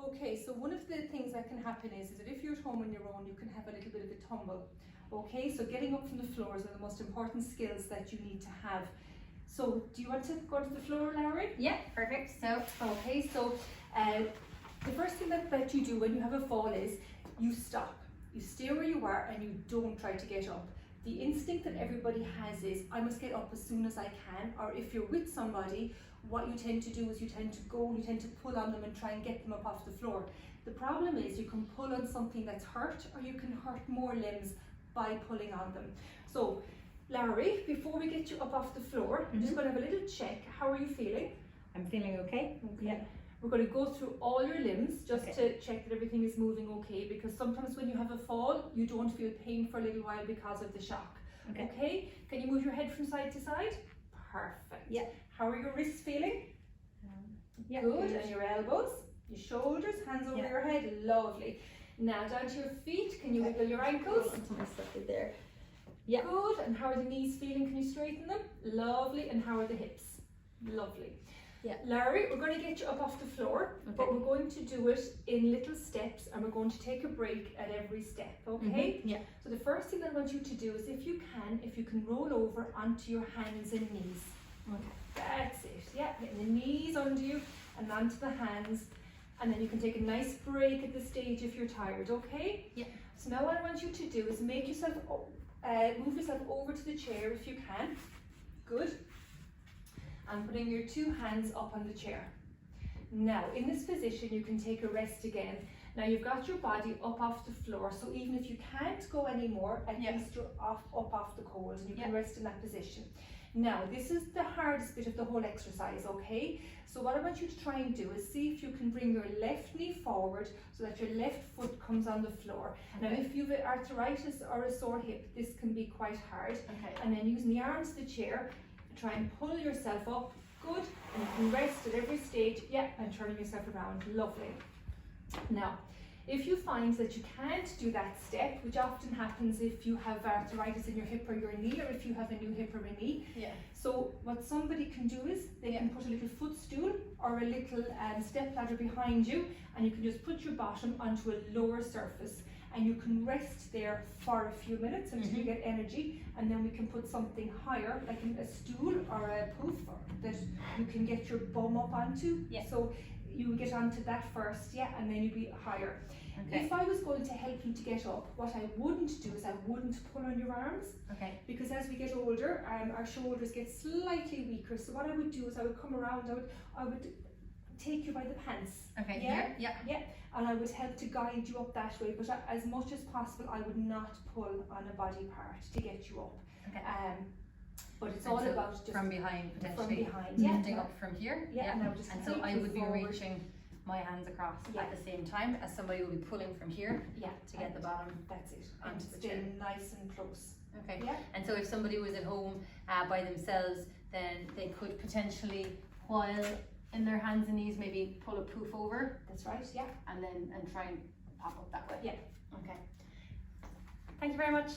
Okay, so one of the things that can happen is that if you're at home on your own, you can have a little bit of a tumble. Okay, so getting up from the floor is one of the most important skills that you need to have. So do you want to go to the floor, Lowry? Yeah, perfect. So, okay, so the first thing that you do when you have a fall is you stop. You stay where you are and you don't try to get up. The instinct that everybody has is, I must get up as soon as I can, or if you're with somebody, what you tend to do is you tend to pull on them and try and get them up off the floor. The problem is you can pull on something that's hurt, or you can hurt more limbs by pulling on them. So, Lowry, before we get you up off the floor, I'm just going to have a little check. How are you feeling? I'm feeling okay. Yeah. We're going to go through all your limbs just to check that everything is moving okay, because sometimes when you have a fall, you don't feel pain for a little while because of the shock. Okay? Can you move your head from side to side? Perfect. Yeah. How are your wrists feeling? Yeah. Good. And your elbows, your shoulders, hands over your head. Lovely. Now down to your feet. Can you wiggle your ankles? Onto my stuff there. Yeah. Good. And how are the knees feeling? Can you straighten them? Lovely. And how are the hips? Lovely. Yeah. Larry, we're going to get you up off the floor, but we're going to do it in little steps, and we're going to take a break at every step, okay? Yeah. So the first thing that I want you to do is, if you can roll over onto your hands and knees. Okay. That's it. Yeah, getting the knees under you and onto the hands, and then you can take a nice break at the stage if you're tired, okay? Yeah. So now what I want you to do is move yourself over to the chair if you can. Good. And putting your two hands up on the chair. Now, in this position, you can take a rest again. Now, you've got your body up off the floor, so even if you can't go anymore, at least you're up off the coals, and you can rest in that position. Now, this is the hardest bit of the whole exercise, okay? So what I want you to try and do is see if you can bring your left knee forward so that your left foot comes on the floor. Now, if you've arthritis or a sore hip, this can be quite hard. And then using the arms of the chair, try and pull yourself up. Good. And you can rest at every stage. Yeah, and turning yourself around. Lovely. Now, if you find that you can't do that step, which often happens if you have arthritis in your hip or your knee, or if you have a new hip or a knee. Yeah. So what somebody can do is they can put a little footstool or a little step ladder behind you, and you can just put your bottom onto a lower surface, and you can rest there for a few minutes until you get energy, and then we can put something higher, like a stool or a poof that you can get your bum up onto. Yeah. So you get onto that first, and then you'd be higher. If I was going to help you to get up, what I wouldn't do is I wouldn't pull on your arms. Because as we get older, our shoulders get slightly weaker. So what I would do is I would come around, I would take you by the pants. And I would help to guide you up that way, but as much as possible I would not pull on a body part to get you up. But it's all about just from behind, potentially. From behind, lifting up from here. And so I would be forward. reaching my hands across at the same time as somebody will be pulling from here to get the bottom. That's it. Onto And the stay chair. nice and close. Okay. And so if somebody was at home by themselves, then they could potentially, while in their hands and knees, maybe pull a poof over. That's right. And then try and pop up that way. Yeah. Okay. Thank you very much.